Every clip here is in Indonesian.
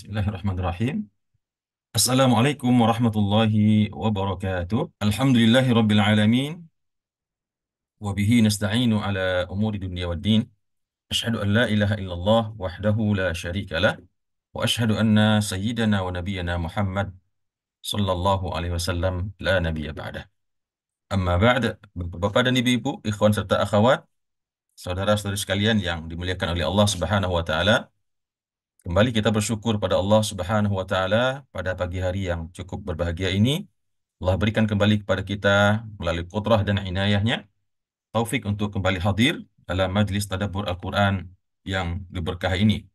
Bismillahirrahmanirrahim. Assalamualaikum warahmatullahi wabarakatuh. Alhamdulillahi rabbil alamin. Wa bihi nasta'inu ala umuri dunya waddin. Ashhadu an la ilaha illallah wahdahu la syarika lah. Wa ashhadu anna sayyidana wa nabiyyana Muhammad sallallahu alaihi wasallam la nabiyya ba'dah. Amma ba'd. Bapak dan ibu-ibu, ikhwan serta akhwat, saudara-saudari sekalian yang dimuliakan oleh Allah Subhanahu wa taala. Kembali kita bersyukur pada Allah Subhanahu wa taala pada pagi hari yang cukup berbahagia ini. Allah berikan kembali kepada kita melalui qudrah dan inayahnya taufik untuk kembali hadir dalam majlis tadabbur Al-Quran yang berberkah ini.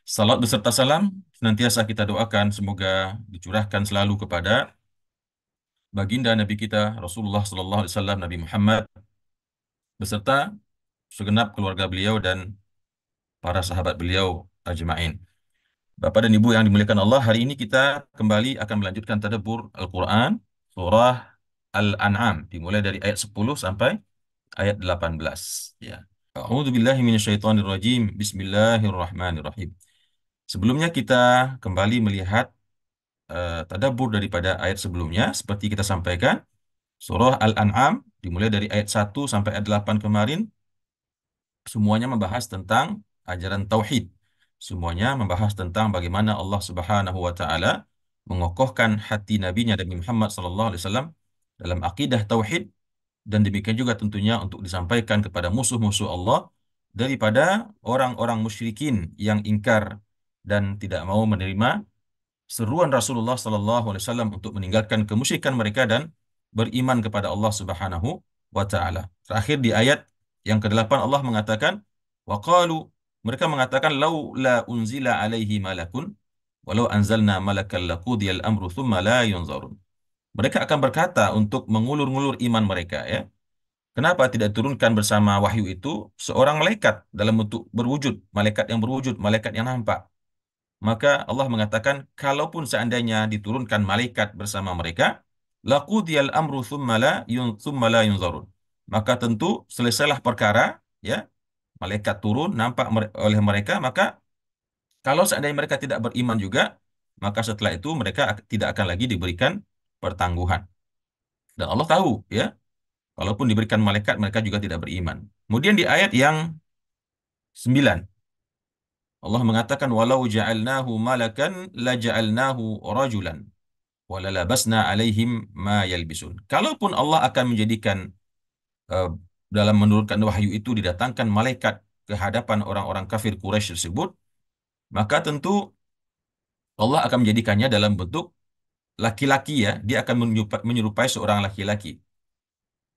Salat beserta salam senantiasa kita doakan semoga dicurahkan selalu kepada baginda Nabi kita Rasulullah Sallallahu Alaihi Wasallam, Nabi Muhammad beserta segenap keluarga beliau dan para sahabat beliau ajma'in. Bapak dan Ibu yang dimuliakan Allah, hari ini kita kembali akan melanjutkan tadabbur Al-Quran surah Al-An'am dimulai dari ayat 10 sampai ayat 18 ya. A'udzu billahi minasyaitonir rajim. Bismillahirrahmanirrahim. Sebelumnya kita kembali melihat tadabbur daripada ayat sebelumnya seperti kita sampaikan. Surah Al-An'am dimulai dari ayat 1 sampai ayat 8 kemarin semuanya membahas tentang ajaran tauhid. Semuanya membahas tentang bagaimana Allah Subhanahu wa taala mengokohkan hati nabinya Nabi Muhammad sallallahu alaihi wasallam dalam akidah tauhid, dan demikian juga tentunya untuk disampaikan kepada musuh-musuh Allah daripada orang-orang musyrikin yang ingkar dan tidak mau menerima seruan Rasulullah sallallahu alaihi wasallam untuk meninggalkan kemusyrikan mereka dan beriman kepada Allah Subhanahu wa taala. Terakhir di ayat yang ke-8 Allah mengatakan waqalu, mereka mengatakan laula unzila alaihi malakun walau anzalna malakal laqudiyal amru thumma la yunzarun. Mereka akan berkata untuk mengulur-ngulur iman mereka, ya. Kenapa tidak turunkan bersama wahyu itu seorang malaikat dalam bentuk berwujud, malaikat yang berwujud, malaikat yang nampak? Maka Allah mengatakan, kalaupun seandainya diturunkan malaikat bersama mereka, laqudiyal amru thumma la yunzarun. Maka tentu selesailah perkara, ya. Malaikat turun nampak oleh mereka, maka kalau seandainya mereka tidak beriman juga, maka setelah itu mereka tidak akan lagi diberikan pertangguhan. Dan Allah tahu, ya, walaupun diberikan malaikat, mereka juga tidak beriman. Kemudian di ayat yang 9, Allah mengatakan walau ja'alnahu malakan la ja'alnahu rajulan wala labasna alaihim ma yalbisun. Kalaupun Allah akan menjadikan eh, dalam menurunkan wahyu itu didatangkan malaikat ke hadapan orang-orang kafir Quraisy tersebut, maka tentu Allah akan menjadikannya dalam bentuk laki-laki, ya. Dia akan menyerupai seorang laki-laki.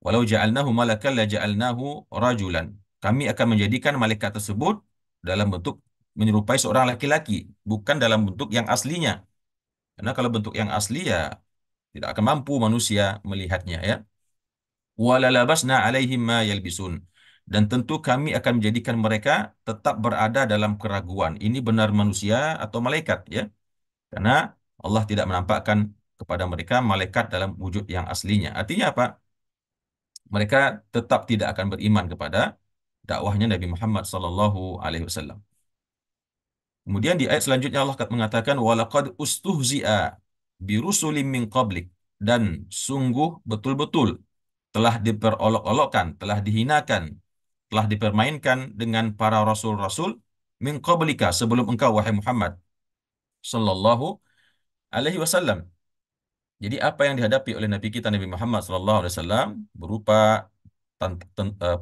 Walau ja'alnahu malakan la ja'alnahu rajulan. Kami akan menjadikan malaikat tersebut dalam bentuk menyerupai seorang laki-laki, bukan dalam bentuk yang aslinya. Karena kalau bentuk yang asli, ya, tidak akan mampu manusia melihatnya, ya. Walalabasna alaihim ma yalbisun. Dan tentu kami akan menjadikan mereka tetap berada dalam keraguan. Ini benar manusia atau malaikat, ya. Karena Allah tidak menampakkan kepada mereka malaikat dalam wujud yang aslinya. Artinya apa? Mereka tetap tidak akan beriman kepada dakwahnya Nabi Muhammad sallallahu alaihi wasallam. Kemudian di ayat selanjutnya Allah mengatakan walaqad ustuhzi'a birusulim min qablik, dan sungguh betul-betul telah diperolok-olokkan, telah dihinakan, telah dipermainkan dengan para rasul-rasul min qablika, sebelum engkau wahai Muhammad sallallahu alaihi wasallam. Jadi apa yang dihadapi oleh Nabi kita Nabi Muhammad sallallahu alaihi wasallam berupa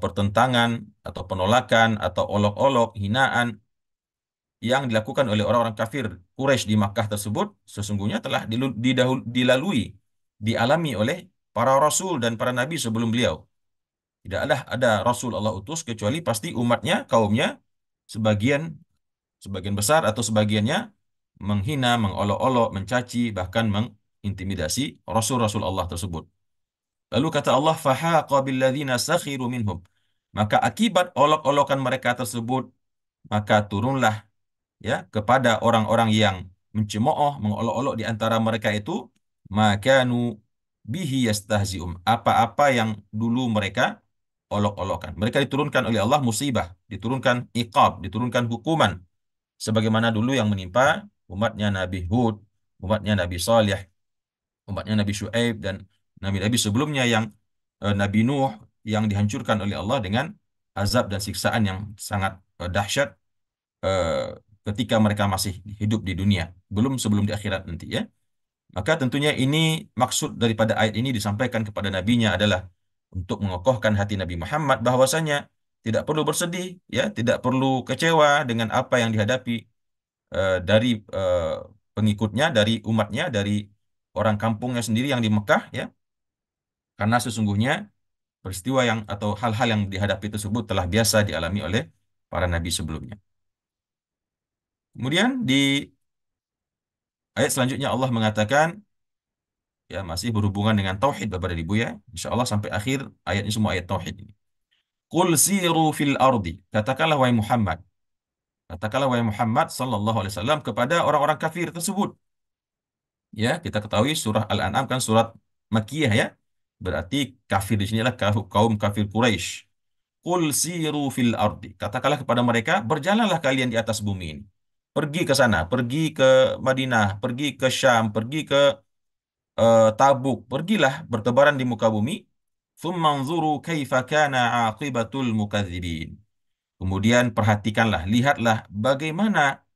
pertentangan atau penolakan atau olok-olok, hinaan yang dilakukan oleh orang-orang kafir Quraisy di Makkah tersebut, sesungguhnya telah dilalui, dialami oleh para rasul dan para nabi sebelum beliau. Tidaklah ada rasul Allah utus kecuali pasti umatnya, kaumnya, sebagian sebagian besar atau sebagiannya menghina, mengolok-olok, mencaci, bahkan mengintimidasi rasul-rasul Allah tersebut. Lalu kata Allah, fahaqa billadzina sakhiru minhum. Maka akibat olok-olokan mereka tersebut, maka turunlah, ya, kepada orang-orang yang mencemooh, mengolok-olok di antara mereka itu, makanu bihi yastahzi'um. Apa-apa yang dulu mereka olok-olokkan. Mereka diturunkan oleh Allah musibah, diturunkan iqab, diturunkan hukuman sebagaimana dulu yang menimpa umatnya Nabi Hud, umatnya Nabi Saleh, umatnya Nabi Syuaib dan nabi-nabi sebelumnya yang Nabi Nuh yang dihancurkan oleh Allah dengan azab dan siksaan yang sangat dahsyat eh, ketika mereka masih hidup di dunia, belum sebelum di akhirat nanti ya. Maka tentunya ini maksud daripada ayat ini disampaikan kepada nabinya adalah untuk mengokohkan hati Nabi Muhammad bahwasanya tidak perlu bersedih ya, tidak perlu kecewa dengan apa yang dihadapi dari eh, pengikutnya, dari umatnya, dari orang kampungnya sendiri yang di Mekah ya. Karena sesungguhnya peristiwa yang atau hal-hal yang dihadapi tersebut telah biasa dialami oleh para nabi sebelumnya. Kemudian di ayat selanjutnya Allah mengatakan ya masih berhubungan dengan tauhid Bapak dan Ibu ya. Insya Allah sampai akhir ayatnya semua ayat tauhid ini. Qul siru fil ardi. Katakanlah wahai Muhammad. Katakanlah wahai Muhammad sallallahu alaihi wasallam kepada orang-orang kafir tersebut. Ya, kita ketahui surah Al-An'am kan surat Makkiyah ya. Berarti kafir di sinilah kaum kafir Quraisy. Qul siru fil ardi. Katakanlah kepada mereka, berjalanlah kalian di atas bumi ini. Pergi ke sana, pergi ke Madinah, pergi ke Syam, pergi ke Tabuk, pergilah bertebaran di muka bumi. Thummanzuru kaifa kana aqibatul mukadzibin. Kemudian perhatikanlah, lihatlah bagaimana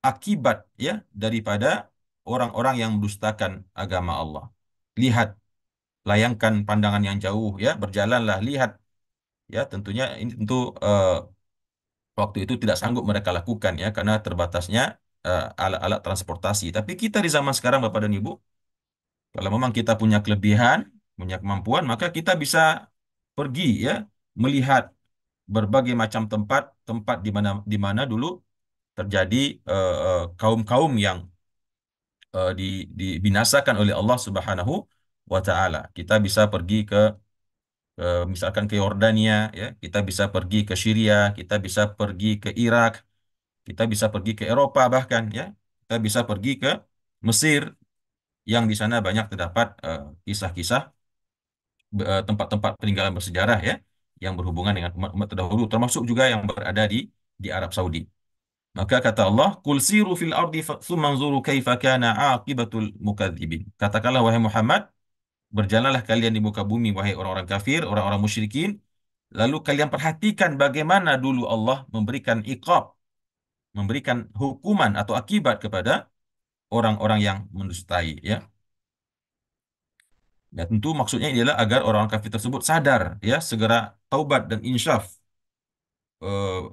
akibat ya daripada orang-orang yang mendustakan agama Allah. Lihat, layangkan pandangan yang jauh ya, berjalanlah, lihat ya tentunya ini tentu waktu itu tidak sanggup mereka lakukan ya karena terbatasnya alat-alat transportasi. Tapi kita di zaman sekarang Bapak dan Ibu, kalau memang kita punya kelebihan, punya kemampuan, maka kita bisa pergi ya, melihat berbagai macam tempat, tempat di mana dulu terjadi kaum-kaum yang dibinasakan oleh Allah Subhanahu wa taala. Kita bisa pergi misalkan ke Yordania ya, kita bisa pergi ke Syria, kita bisa pergi ke Irak, kita bisa pergi ke Eropa bahkan ya. Kita bisa pergi ke Mesir yang di sana banyak terdapat kisah-kisah tempat-tempat peninggalan bersejarah ya yang berhubungan dengan umat-umat terdahulu termasuk juga yang berada di Arab Saudi. Maka kata Allah, "Qul siru fil ardi tsumma anzuru kaifa kana aqibatul mukadzibin." Katakanlah wahai Muhammad, berjalanlah kalian di muka bumi wahai orang-orang kafir, orang-orang musyrikin, lalu kalian perhatikan bagaimana dulu Allah memberikan iqab, memberikan hukuman atau akibat kepada orang-orang yang mendustai ya. Ya tentu maksudnya adalah agar orang kafir tersebut sadar ya, segera taubat dan insyaf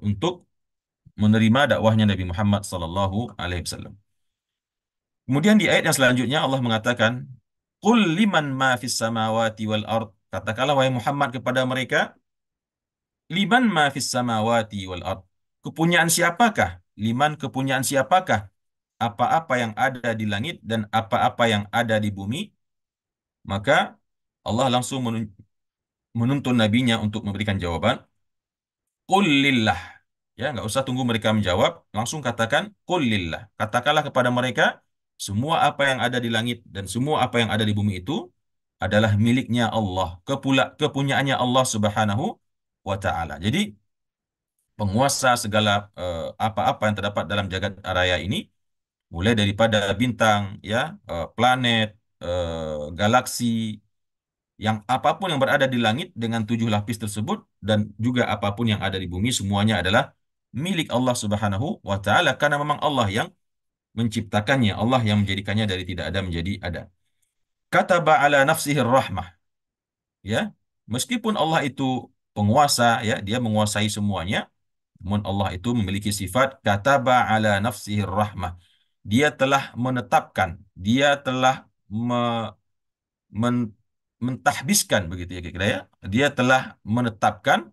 untuk menerima dakwahnya Nabi Muhammad sallallahu alaihi wasallam. Kemudian di ayat yang selanjutnya Allah mengatakan, "Qul liman ma fis samawati wal ard." Katakanlah wahai Muhammad kepada mereka, liman ma fis samawati wal ard. Kepunyaan siapakah? Liman kepunyaan siapakah? Apa-apa yang ada di langit dan apa-apa yang ada di bumi? Maka Allah langsung menuntun nabinya untuk memberikan jawaban, "Qul lillah." Ya, nggak usah tunggu mereka menjawab, langsung katakan qul lillah. Katakanlah kepada mereka, semua apa yang ada di langit dan semua apa yang ada di bumi itu adalah miliknya Allah, kepunyaannya Allah Subhanahu wa taala. Jadi, penguasa segala apa-apa yang terdapat dalam jagat raya ini, mulai daripada bintang, ya, planet, galaksi, yang apapun yang berada di langit dengan tujuh lapis tersebut dan juga apapun yang ada di bumi semuanya adalah milik Allah Subhanahu wa taala karena memang Allah yang menciptakannya, Allah yang menjadikannya dari tidak ada menjadi ada. Kataba ala nafsihi rahmah, ya. Meskipun Allah itu penguasa, ya, dia menguasai semuanya, namun Allah itu memiliki sifat kataba ala nafsihi rahmah. Dia telah menetapkan, dia telah men- mentahbiskan begitu ya kira-kira ya. Dia telah menetapkan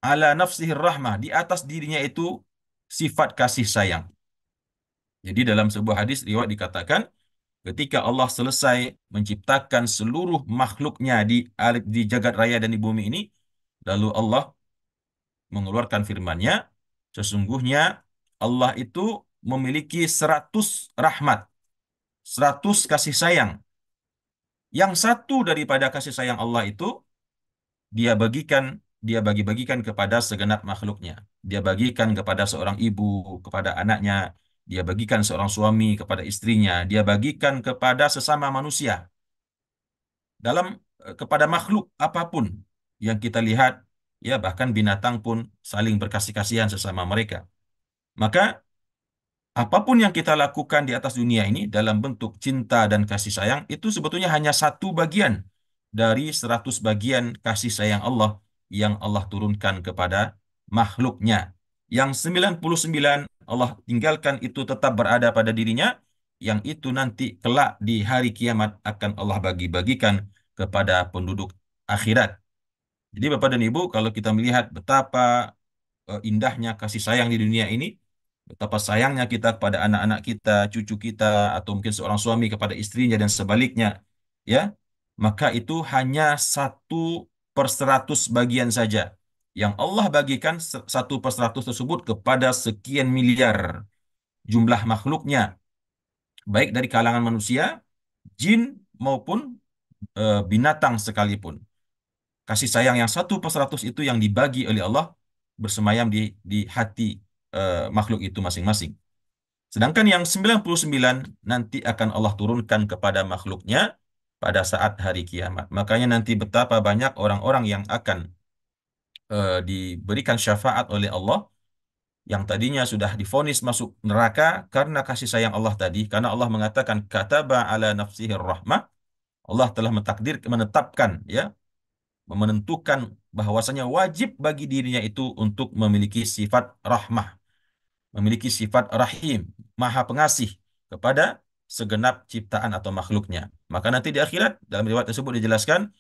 ala nafsihir rahmah di atas dirinya itu sifat kasih sayang. Jadi dalam sebuah hadis riwayat dikatakan ketika Allah selesai menciptakan seluruh makhluknya di jagat raya dan di bumi ini, lalu Allah mengeluarkan firman-Nya, sesungguhnya Allah itu memiliki 100 rahmat, 100 kasih sayang. Yang satu daripada kasih sayang Allah itu dia bagikan dia bagi-bagikan kepada segenap makhluknya. Dia bagikan kepada seorang ibu, kepada anaknya, dia bagikan seorang suami kepada istrinya, dia bagikan kepada sesama manusia. Dalam kepada makhluk apapun yang kita lihat, ya bahkan binatang pun saling berkasih kasihan sesama mereka. Maka apapun yang kita lakukan di atas dunia ini dalam bentuk cinta dan kasih sayang itu sebetulnya hanya satu bagian dari 100 bagian kasih sayang Allah yang Allah turunkan kepada makhluknya. Yang 99 Allah tinggalkan itu tetap berada pada dirinya, yang itu nanti kelak di hari kiamat akan Allah bagi-bagikan kepada penduduk akhirat. Jadi Bapak dan Ibu, kalau kita melihat betapa indahnya kasih sayang di dunia ini, betapa sayangnya kita kepada anak-anak kita, cucu kita, atau mungkin seorang suami kepada istrinya dan sebaliknya, ya, maka itu hanya 1/100 bagian saja yang Allah bagikan 1/100 tersebut kepada sekian miliar jumlah makhluknya, baik dari kalangan manusia, jin maupun binatang sekalipun. Kasih sayang yang 1/100 itu yang dibagi oleh Allah bersemayam di hati makhluk itu masing-masing. Sedangkan yang 99 nanti akan Allah turunkan kepada makhluknya pada saat hari kiamat. Makanya nanti betapa banyak orang-orang yang akan diberikan syafaat oleh Allah yang tadinya sudah divonis masuk neraka karena kasih sayang Allah tadi. Karena Allah mengatakan kataba ala nafsihir rahmah. Allah telah menetapkan, ya, menentukan bahwasanya wajib bagi dirinya itu untuk memiliki sifat rahmah, memiliki sifat rahim, maha pengasih kepada segenap ciptaan atau makhluknya. Maka nanti di akhirat, dalam riwayat tersebut dijelaskan,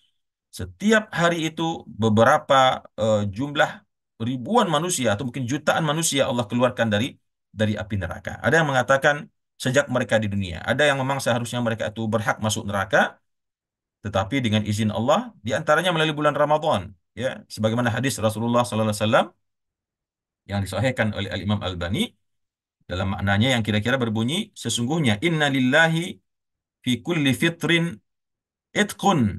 setiap hari itu beberapa jumlah ribuan manusia atau mungkin jutaan manusia Allah keluarkan dari api neraka. Ada yang mengatakan sejak mereka di dunia. Ada yang memang seharusnya mereka itu berhak masuk neraka, tetapi dengan izin Allah, di antaranya melalui bulan Ramadan, ya, sebagaimana hadis Rasulullah SAW yang disahihkan oleh Al-Imam Al-Bani dalam maknanya yang kira-kira berbunyi, sesungguhnya inna lillahi fi kulli fitrin itqun,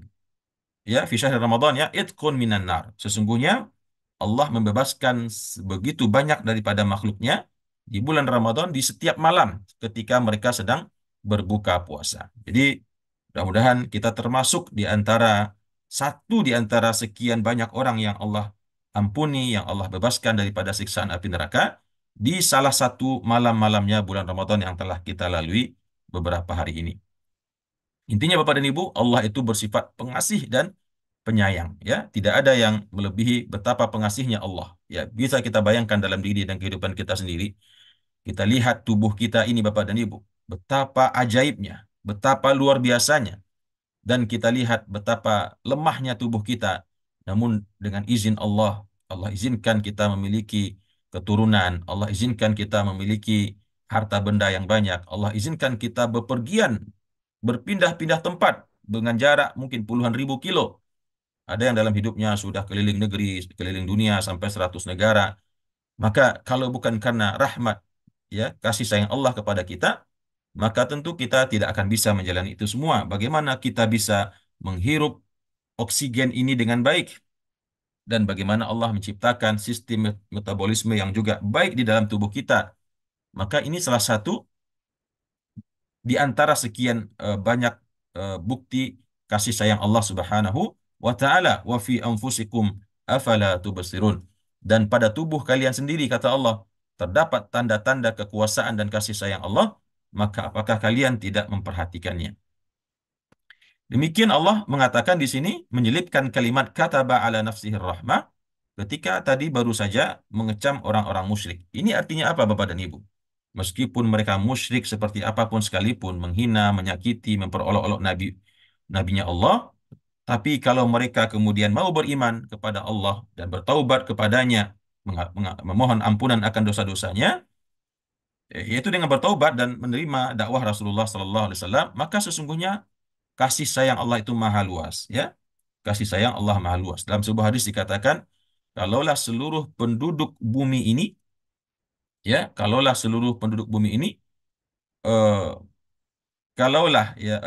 ya, fi syahr Ramadan, ya, itqun minan nar. Sesungguhnya Allah membebaskan begitu banyak daripada makhluknya di bulan Ramadan di setiap malam ketika mereka sedang berbuka puasa. Jadi mudah-mudahan kita termasuk di antara satu di antara sekian banyak orang yang Allah ampuni, yang Allah bebaskan daripada siksaan api neraka di salah satu malam-malamnya bulan Ramadan yang telah kita lalui beberapa hari ini. Intinya Bapak dan Ibu, Allah itu bersifat pengasih dan penyayang, ya. Tidak ada yang melebihi betapa pengasihnya Allah. Ya, bisa kita bayangkan dalam diri dan kehidupan kita sendiri. Kita lihat tubuh kita ini Bapak dan Ibu, betapa ajaibnya, betapa luar biasanya. Dan kita lihat betapa lemahnya tubuh kita. Namun dengan izin Allah, Allah izinkan kita memiliki keturunan, Allah izinkan kita memiliki harta benda yang banyak, Allah izinkan kita bepergian, berpindah-pindah tempat dengan jarak mungkin puluhan ribu kilo. Ada yang dalam hidupnya sudah keliling negeri, keliling dunia sampai 100 negara. Maka kalau bukan karena rahmat, ya, kasih sayang Allah kepada kita, maka tentu kita tidak akan bisa menjalani itu semua. Bagaimana kita bisa menghirup oksigen ini dengan baik? Dan bagaimana Allah menciptakan sistem metabolisme yang juga baik di dalam tubuh kita? Maka ini salah satu di antara sekian banyak bukti kasih sayang Allah Subhanahu wa taala. Wa fi anfusikum afala tubsirun. Dan pada tubuh kalian sendiri kata Allah terdapat tanda-tanda kekuasaan dan kasih sayang Allah, maka apakah kalian tidak memperhatikannya? Demikian Allah mengatakan di sini menyelipkan kalimat kataba ala nafsihir rahmah ketika tadi baru saja mengecam orang-orang musyrik. Ini artinya apa Bapak dan Ibu? Meskipun mereka musyrik seperti apapun sekalipun, menghina, menyakiti, memperolok-olok nabinya Allah, tapi kalau mereka kemudian mau beriman kepada Allah dan bertaubat kepadanya, memohon ampunan akan dosa-dosanya, yaitu dengan bertaubat dan menerima dakwah Rasulullah Sallallahu Alaihi Wasallam, maka sesungguhnya kasih sayang Allah itu maha luas, ya. Kasih sayang Allah maha luas. Dalam sebuah hadis dikatakan, kalaulah seluruh penduduk bumi ini, ya, kalaulah seluruh penduduk bumi ini, eh, kalaulah, ya,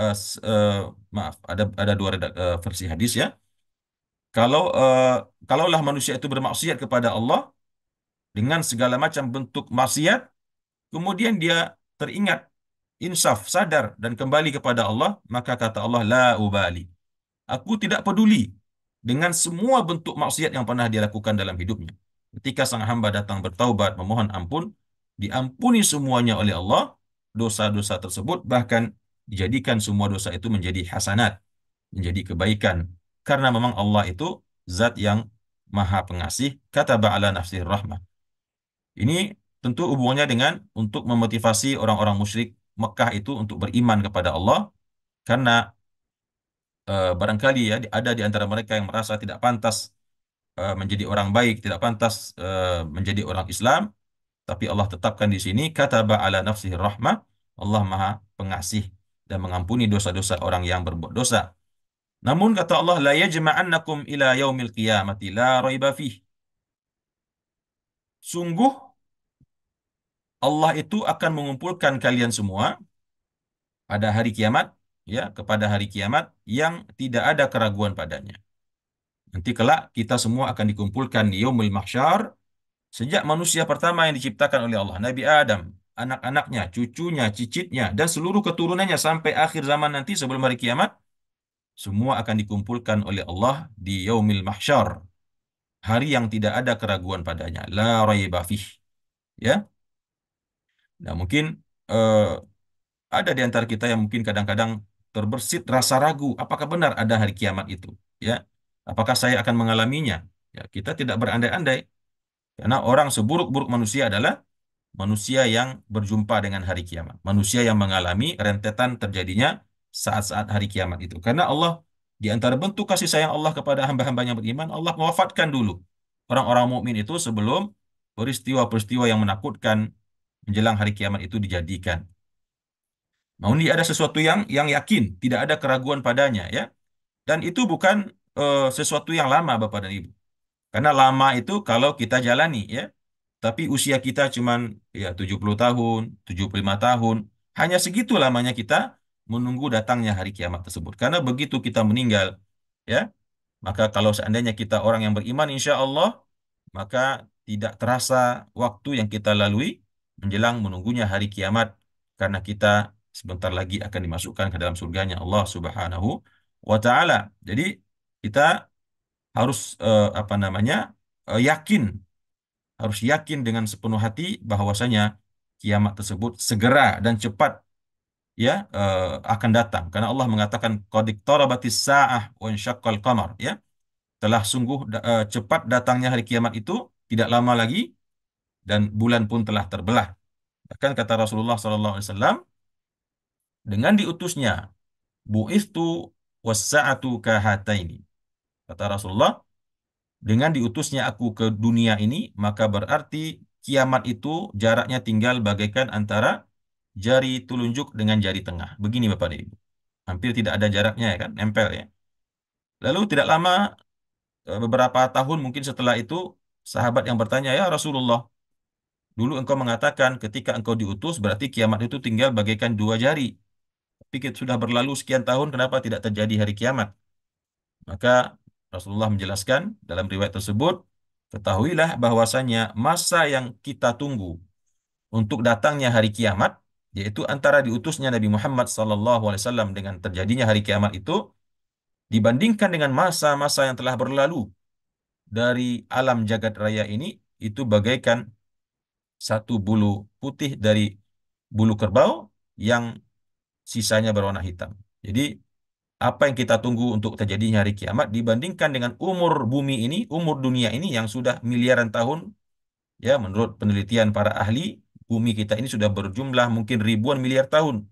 maaf, ada dua versi hadis, ya. Kalau kalaulah manusia itu bermaksiat kepada Allah dengan segala macam bentuk maksiat, kemudian dia teringat, insaf, sadar dan kembali kepada Allah, maka kata Allah, la ubali. Aku tidak peduli dengan semua bentuk maksiat yang pernah dia lakukan dalam hidupnya. Ketika sang hamba datang bertaubat, memohon ampun, diampuni semuanya oleh Allah, dosa-dosa tersebut bahkan dijadikan semua dosa itu menjadi hasanat, menjadi kebaikan. Karena memang Allah itu zat yang maha pengasih, kata ba'ala nafsih rahmah. Ini tentu hubungannya dengan untuk memotivasi orang-orang musyrik Mekah itu untuk beriman kepada Allah, karena barangkali ya ada di antara mereka yang merasa tidak pantas menjadi orang baik, tidak pantas menjadi orang Islam, tapi Allah tetapkan di sini kataba ala nafsihi rahmah, Allah Maha Pengasih dan mengampuni dosa-dosa orang yang berbuat dosa. Namun kata Allah, la yajma'annakum ila yaumil qiyamati la raiba fih. Sungguh Allah itu akan mengumpulkan kalian semua pada hari kiamat, ya, kepada hari kiamat yang tidak ada keraguan padanya. Nanti kelak kita semua akan dikumpulkan di yaumul mahsyar. Sejak manusia pertama yang diciptakan oleh Allah, Nabi Adam, anak-anaknya, cucunya, cicitnya, dan seluruh keturunannya sampai akhir zaman nanti sebelum hari kiamat, semua akan dikumpulkan oleh Allah di Yaumil Mahsyar, hari yang tidak ada keraguan padanya, la raiba fih. Ya, nah mungkin eh, ada di antara kita yang mungkin kadang-kadang terbersit rasa ragu, apakah benar ada hari kiamat itu? Ya, apakah saya akan mengalaminya? Ya, kita tidak berandai-andai, karena orang seburuk-buruk manusia adalah manusia yang berjumpa dengan hari kiamat. Manusia yang mengalami rentetan terjadinya saat-saat hari kiamat itu. Karena Allah, di antara bentuk kasih sayang Allah kepada hamba-hambanya yang beriman, Allah mewafatkan dulu orang-orang mukmin itu sebelum peristiwa-peristiwa yang menakutkan menjelang hari kiamat itu dijadikan. Namun dia ada sesuatu yang yakin, tidak ada keraguan padanya, ya. Dan itu bukan sesuatu yang lama, Bapak dan Ibu. Karena lama itu kalau kita jalani, ya. Tapi usia kita cuman ya 70 tahun, 75 tahun. Hanya segitu lamanya kita menunggu datangnya hari kiamat tersebut. Karena begitu kita meninggal, ya, maka kalau seandainya kita orang yang beriman, insya Allah, maka tidak terasa waktu yang kita lalui menjelang menunggunya hari kiamat. Karena kita sebentar lagi akan dimasukkan ke dalam surganya Allah Subhanahu wa Ta'ala. Jadi kita harus apa namanya yakin, harus yakin dengan sepenuh hati bahwasanya kiamat tersebut segera dan cepat, ya, akan datang, karena Allah mengatakan qad iqtarabatis saah wa insyaqqal qamar, ya, telah sungguh cepat datangnya hari kiamat itu, tidak lama lagi, dan bulan pun telah terbelah. Bahkan kata Rasulullah SAW, dengan diutusnya bu'istu was-sa'atu kahataini, kata Rasulullah, dengan diutusnya aku ke dunia ini, maka berarti kiamat itu jaraknya tinggal bagaikan antara jari telunjuk dengan jari tengah. Begini Bapak dan Ibu. Hampir tidak ada jaraknya, ya kan, nempel, ya. Lalu tidak lama, beberapa tahun mungkin setelah itu, sahabat yang bertanya, ya Rasulullah, dulu engkau mengatakan ketika engkau diutus berarti kiamat itu tinggal bagaikan dua jari. Tapi sudah berlalu sekian tahun, kenapa tidak terjadi hari kiamat? Maka Rasulullah menjelaskan dalam riwayat tersebut, ketahuilah bahwasanya masa yang kita tunggu untuk datangnya hari kiamat, yaitu antara diutusnya Nabi Muhammad SAW dengan terjadinya hari kiamat itu, dibandingkan dengan masa-masa yang telah berlalu dari alam jagat raya ini, itu bagaikan satu bulu putih dari bulu kerbau yang sisanya berwarna hitam. Jadi apa yang kita tunggu untuk terjadinya hari kiamat dibandingkan dengan umur bumi ini, umur dunia ini yang sudah miliaran tahun, ya, menurut penelitian para ahli, bumi kita ini sudah berjumlah mungkin ribuan miliar tahun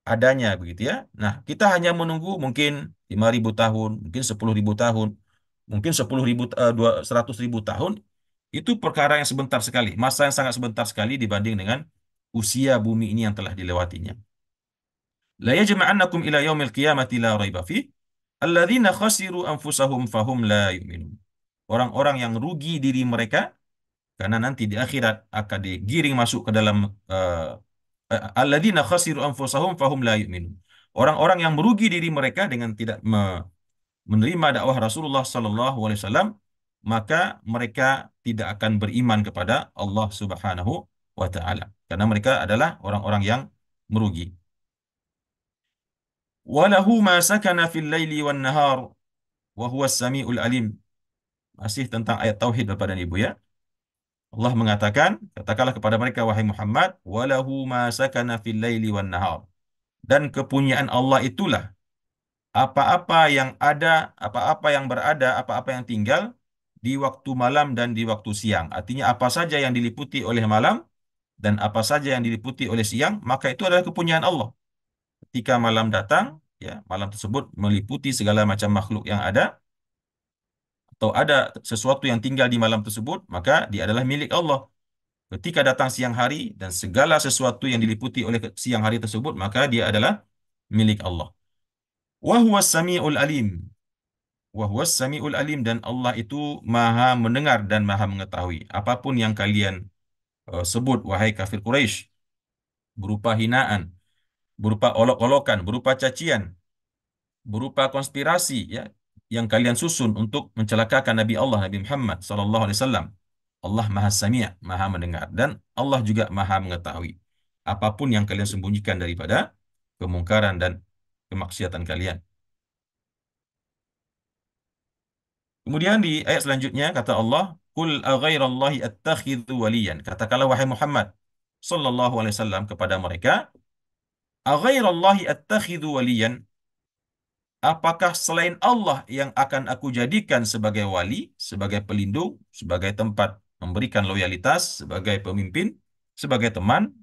adanya, begitu, ya. Nah, kita hanya menunggu mungkin 5.000 tahun, mungkin 10.000 tahun, mungkin 10.000 100.000 tahun, itu perkara yang sebentar sekali, masa yang sangat sebentar sekali dibanding dengan usia bumi ini yang telah dilewatinya. La yajma'annakum ila yaumil qiyamati la raiba fih alladzina khasiru anfusahum fahum la yu'minun. Orang-orang yang rugi diri mereka karena nanti di akhirat akan digiring masuk ke dalam alladzina khasiru anfusahum fahum la yu'minun. Orang-orang yang merugi diri mereka dengan tidak menerima dakwah Rasulullah Sallallahu Alaihi Wasallam, maka mereka tidak akan beriman kepada Allah Subhanahu wa Ta'ala, karena mereka adalah orang-orang yang merugi. Walahu ma sakana fil laili wan nahar wa huwas samiul alim. Masih tentang ayat tauhid Bapak dan Ibu ya. Allah mengatakan, katakanlah kepada mereka wahai Muhammad, walahu ma sakana fil laili wan nahar. Dan kepunyaan Allah itulah apa-apa yang ada, apa-apa yang berada, apa-apa yang tinggal di waktu malam dan di waktu siang. Artinya apa saja yang diliputi oleh malam dan apa saja yang diliputi oleh siang, maka itu adalah kepunyaan Allah. Ketika malam datang, ya, malam tersebut meliputi segala macam makhluk yang ada atau ada sesuatu yang tinggal di malam tersebut, maka dia adalah milik Allah. Ketika datang siang hari dan segala sesuatu yang diliputi oleh siang hari tersebut, maka dia adalah milik Allah. Wa huwas samiul alim. Wa huwas samiul alim, dan Allah itu Maha mendengar dan Maha mengetahui. Apapun yang kalian sebut wahai kafir Quraisy, berupa hinaan, berupa olok-olokan, berupa cacian, berupa konspirasi ya yang kalian susun untuk mencelakakan Nabi Allah Nabi Muhammad sallallahu alaihi wasallam. Allah Maha Sami', Maha mendengar, dan Allah juga Maha mengetahui apapun yang kalian sembunyikan daripada kemungkaran dan kemaksiatan kalian. Kemudian di ayat selanjutnya kata Allah, "Qul aghairallahi attakhidhu waliyan." Katakanlah wahai Muhammad sallallahu alaihi wasallam kepada mereka, "Aghairallahi attakhidhu waliyan?" Apakah selain Allah yang akan aku jadikan sebagai wali, sebagai pelindung, sebagai tempat memberikan loyalitas, sebagai pemimpin, sebagai teman?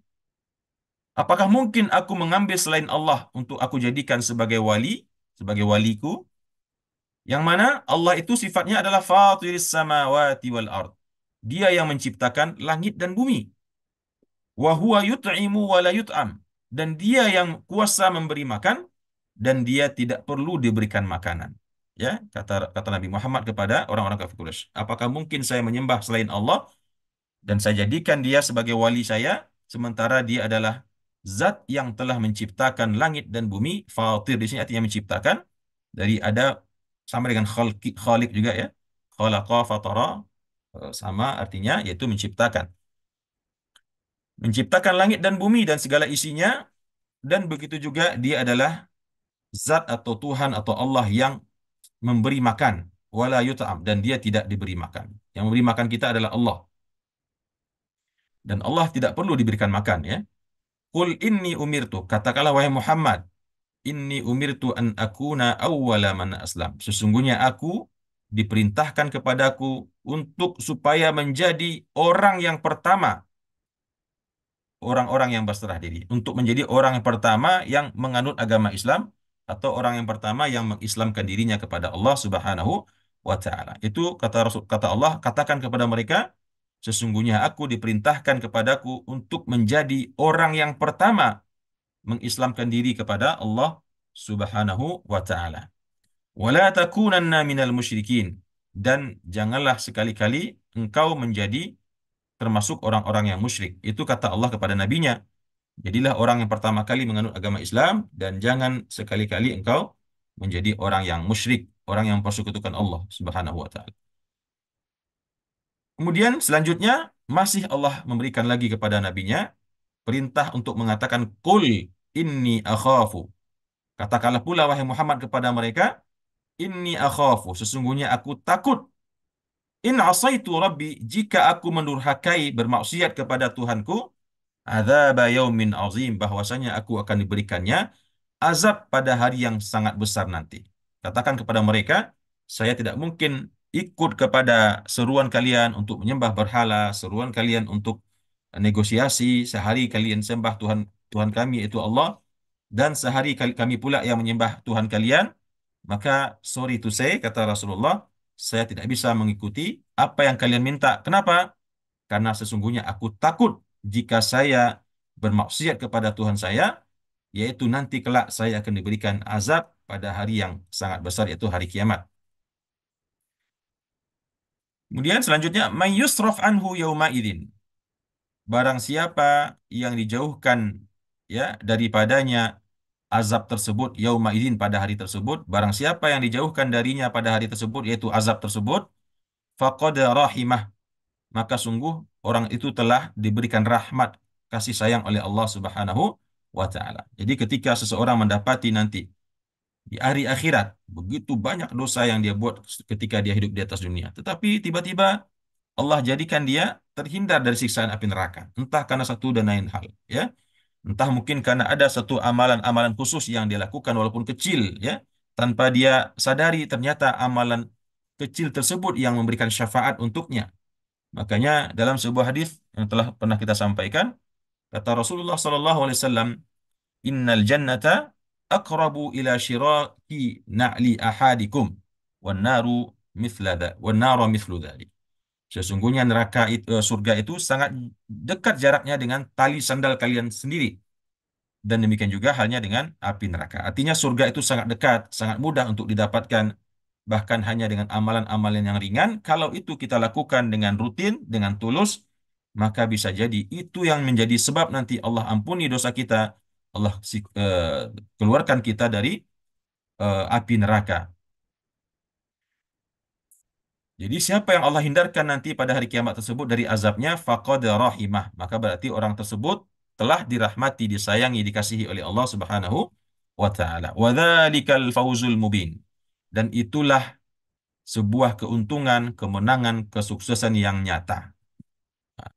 Apakah mungkin aku mengambil selain Allah untuk aku jadikan sebagai wali, sebagai waliku? Yang mana Allah itu sifatnya adalah fatiris samawati wal ard. Dia yang menciptakan langit dan bumi. Wa huwa yut'imu wa la yut'am. Dan dia yang kuasa memberi makan dan dia tidak perlu diberikan makanan. Ya, kata kata Nabi Muhammad kepada orang-orang kafir Quraisy, apakah mungkin saya menyembah selain Allah dan saya jadikan dia sebagai wali saya, sementara dia adalah zat yang telah menciptakan langit dan bumi. Fatir di sini artinya menciptakan, dari ada sama dengan khaliq juga ya. Khalaqa fatara, sama artinya yaitu menciptakan. Menciptakan langit dan bumi dan segala isinya, dan begitu juga dia adalah zat atau Tuhan atau Allah yang memberi makan, wala yut'am, dan dia tidak diberi makan. Yang memberi makan kita adalah Allah, dan Allah tidak perlu diberikan makan ya. Qul inni umirtu, katakanlah wahai Muhammad, inni umirtu an akuna awwala man aslam. Sesungguhnya aku diperintahkan kepadaku untuk supaya menjadi orang yang pertama, orang-orang yang berserah diri, untuk menjadi orang yang pertama yang menganut agama Islam, atau orang yang pertama yang mengislamkan dirinya kepada Allah Subhanahu wa taala. Itu kata Rasul, kata Allah, katakan kepada mereka, sesungguhnya aku diperintahkan kepadaku untuk menjadi orang yang pertama mengislamkan diri kepada Allah Subhanahu wa taala. Wala takunanna minal musyrikin, dan janganlah sekali-kali engkau menjadi termasuk orang-orang yang musyrik. Itu kata Allah kepada nabinya. Jadilah orang yang pertama kali menganut agama Islam dan jangan sekali-kali engkau menjadi orang yang musyrik, orang yang mempersekutukan Allah Subhanahu wa taala. Kemudian selanjutnya masih Allah memberikan lagi kepada nabinya perintah untuk mengatakan qul inni akhafu. Katakanlah pula wahai Muhammad kepada mereka, inni akhafu, sesungguhnya aku takut, in asaitu rabbi, jika aku mendurhakai bermaksiat kepada Tuhanku, adzab yaumin azim, bahwasanya aku akan diberikannya azab pada hari yang sangat besar nanti. Katakan kepada mereka, saya tidak mungkin ikut kepada seruan kalian untuk menyembah berhala, seruan kalian untuk negosiasi, sehari kalian sembah Tuhan Tuhan kami itu Allah, dan sehari kami pula yang menyembah Tuhan kalian, maka sorry to say, kata Rasulullah, saya tidak bisa mengikuti apa yang kalian minta. Kenapa? Karena sesungguhnya aku takut jika saya bermaksiat kepada Tuhan saya, yaitu nanti kelak saya akan diberikan azab pada hari yang sangat besar, yaitu hari kiamat. Kemudian selanjutnya, may yusraf anhu yauma idzin. Barang siapa yang dijauhkan ya daripadanya azab tersebut yauma idzin pada hari tersebut, barang siapa yang dijauhkan darinya pada hari tersebut yaitu azab tersebut, faqad rahimah, maka sungguh orang itu telah diberikan rahmat kasih sayang oleh Allah Subhanahu wa taala. Jadi ketika seseorang mendapati nanti di hari akhirat begitu banyak dosa yang dia buat ketika dia hidup di atas dunia, tetapi tiba-tiba Allah jadikan dia terhindar dari siksaan api neraka, entah karena satu dan lain hal, ya. Entah mungkin karena ada satu amalan-amalan khusus yang dia lakukan walaupun kecil, ya, tanpa dia sadari ternyata amalan kecil tersebut yang memberikan syafaat untuknya. Makanya dalam sebuah hadis yang telah pernah kita sampaikan, kata Rasulullah SAW, Innal jannata aqrabu ila syiraki na'li ahadikum wan naru wan naru mithlu dhalik. Sesungguhnya surga itu sangat dekat jaraknya dengan tali sandal kalian sendiri. Dan demikian juga halnya dengan api neraka. Artinya surga itu sangat dekat, sangat mudah untuk didapatkan. Bahkan hanya dengan amalan-amalan yang ringan, kalau itu kita lakukan dengan rutin, dengan tulus, maka bisa jadi itu yang menjadi sebab nanti Allah ampuni dosa kita, Allah keluarkan kita dari api neraka. Jadi siapa yang Allah hindarkan nanti pada hari kiamat tersebut dari azabnya, faqad rahimah. Maka berarti orang tersebut telah dirahmati, disayangi, dikasihi oleh Allah Subhanahu wa taala. Wa dzalikal fawzul mubin. Dan itulah sebuah keuntungan, kemenangan, kesuksesan yang nyata.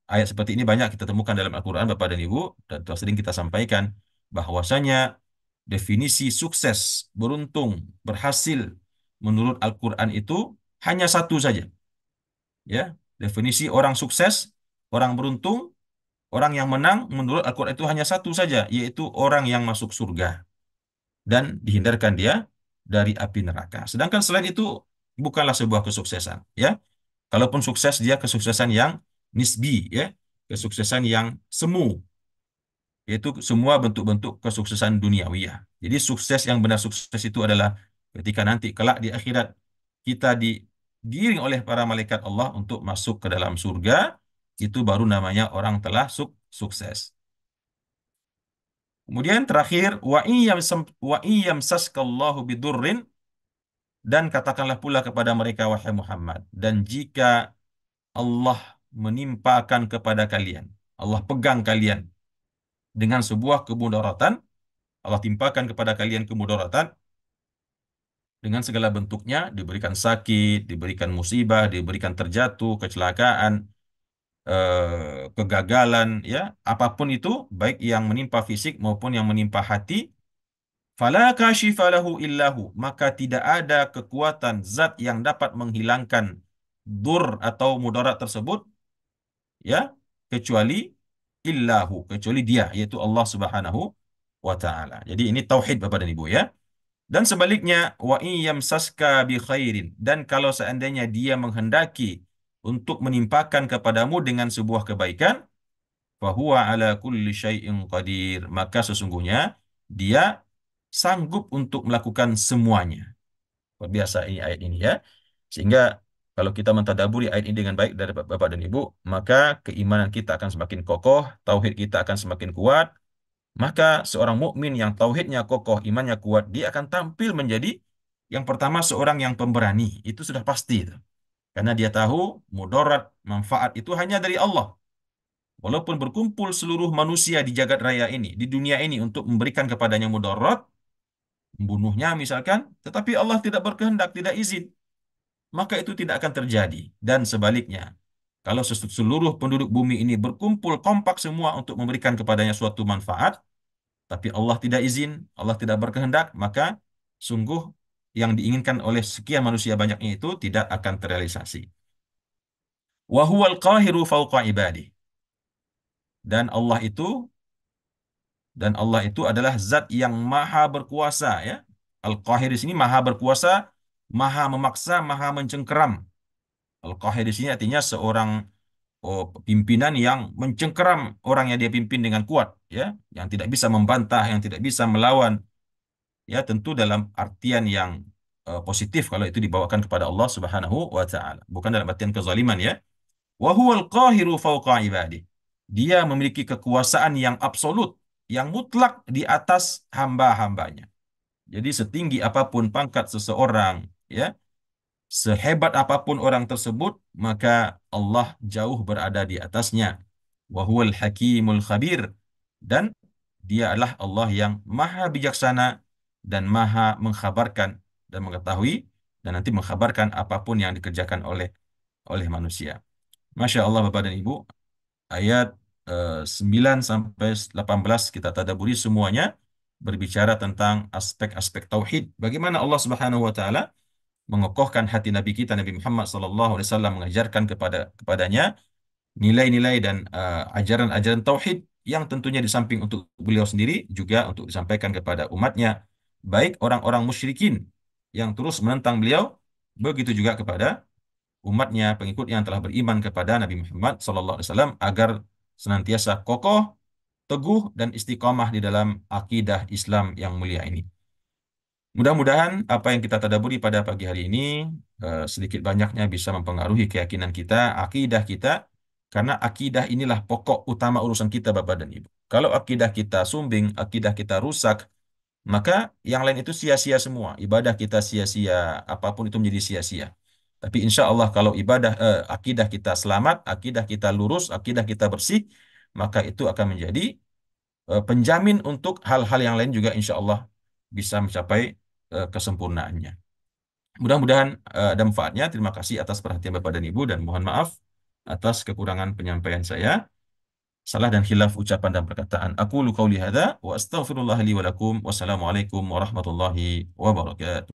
Ayat seperti ini banyak kita temukan dalam Al-Quran, Bapak dan Ibu, dan telah sering kita sampaikan bahwasanya definisi sukses, beruntung, berhasil menurut Al-Quran itu hanya satu saja. Ya, definisi orang sukses, orang beruntung, orang yang menang menurut Al-Quran itu hanya satu saja, yaitu orang yang masuk surga dan dihindarkan dia dari api neraka. Sedangkan selain itu bukanlah sebuah kesuksesan, ya. Kalaupun sukses dia kesuksesan yang nisbi, ya, kesuksesan yang semu, yaitu semua bentuk-bentuk kesuksesan duniawiyah. Jadi sukses yang benar sukses itu adalah ketika nanti kelak di akhirat kita digiring oleh para malaikat Allah untuk masuk ke dalam surga, itu baru namanya orang telah sukses. Kemudian terakhir, wa iyam saskallahu bidurrin, dan katakanlah pula kepada mereka wahai Muhammad, dan jika Allah menimpakan kepada kalian, Allah pegang kalian dengan sebuah kemudaratan, Allah timpakan kepada kalian kemudaratan dengan segala bentuknya, diberikan sakit, diberikan musibah, diberikan terjatuh, kecelakaan, kegagalan, ya, apapun itu, baik yang menimpa fisik maupun yang menimpa hati, fala kashifa lahu illahu, maka tidak ada kekuatan zat yang dapat menghilangkan dur atau mudarat tersebut, ya, kecuali kecuali dia, yaitu Allah Subhanahu wa taala. Jadi ini tauhid Bapak dan Ibu, ya. Dan sebaliknya, wa saska bi khairin, dan kalau seandainya dia menghendaki untuk menimpakan kepadamu dengan sebuah kebaikan, fahuwa ala kulli syai'in qadir, maka sesungguhnya dia sanggup untuk melakukan semuanya. Luar biasa ini ayat ini, ya. Sehingga kalau kita mentadaburi ayat ini dengan baik dari Bapak dan Ibu, maka keimanan kita akan semakin kokoh, tauhid kita akan semakin kuat. Maka seorang mukmin yang tauhidnya kokoh, imannya kuat, dia akan tampil menjadi yang pertama seorang yang pemberani. Itu sudah pasti itu. Karena dia tahu mudarat, manfaat itu hanya dari Allah. Walaupun berkumpul seluruh manusia di jagat raya ini, di dunia ini untuk memberikan kepadanya mudarat, membunuhnya misalkan, tetapi Allah tidak berkehendak, tidak izin, maka itu tidak akan terjadi. Dan sebaliknya, kalau seluruh penduduk bumi ini berkumpul kompak semua untuk memberikan kepadanya suatu manfaat, tapi Allah tidak izin, Allah tidak berkehendak, maka sungguh yang diinginkan oleh sekian manusia banyaknya itu tidak akan terrealisasi. Wa huwal qahiru fawqa ibadih. Dan Allah itu dan Allah itu adalah zat yang maha berkuasa, ya. Al-Qahir di sini maha berkuasa, maha memaksa, maha mencengkeram. Al-Qahir di sini artinya seorang pimpinan yang mencengkeram orang yang dia pimpin dengan kuat, ya, yang tidak bisa membantah, yang tidak bisa melawan. Ya, tentu dalam artian yang positif kalau itu dibawakan kepada Allah Subhanahu wa taala, bukan dalam artian kezaliman, ya. Wa huwal qahiru fawqa ibadih. Dia memiliki kekuasaan yang absolut yang mutlak di atas hamba-hambanya. Jadi setinggi apapun pangkat seseorang, ya, sehebat apapun orang tersebut, maka Allah jauh berada di atasnya. Wa huwal hakimul khabir. Dan dia adalah Allah yang maha bijaksana dan maha mengkhabarkan dan mengetahui dan nanti mengkhabarkan apapun yang dikerjakan oleh manusia. Masya Allah Bapak dan Ibu, ayat 9 sampai 18 kita tadaburi semuanya berbicara tentang aspek-aspek tauhid. Bagaimana Allah Subhanahu wa taala mengokohkan hati Nabi kita Nabi Muhammad SAW mengajarkan kepadanya nilai-nilai dan ajaran-ajaran tauhid yang tentunya di samping untuk beliau sendiri juga untuk disampaikan kepada umatnya, baik orang-orang musyrikin yang terus menentang beliau, begitu juga kepada umatnya, pengikut yang telah beriman kepada Nabi Muhammad SAW agar senantiasa kokoh, teguh, dan istiqamah di dalam akidah Islam yang mulia ini. Mudah-mudahan apa yang kita tadaburi pada pagi hari ini sedikit banyaknya bisa mempengaruhi keyakinan kita, akidah kita, karena akidah inilah pokok utama urusan kita Bapak dan Ibu. Kalau akidah kita sumbing, akidah kita rusak, maka yang lain itu sia-sia semua. Ibadah kita sia-sia, apapun itu menjadi sia-sia. Tapi insya Allah kalau akidah kita selamat, akidah kita lurus, akidah kita bersih, maka itu akan menjadi penjamin untuk hal-hal yang lain juga insya Allah bisa mencapai kesempurnaannya. Mudah-mudahan ada manfaatnya. Terima kasih atas perhatian Bapak dan Ibu dan mohon maaf atas kekurangan penyampaian saya. Salah dan khilaf ucapan dan perkataan. Aku qauli hadza wa astaghfirullah li wa lakum. Wassalamualaikum warahmatullahi wabarakatuh.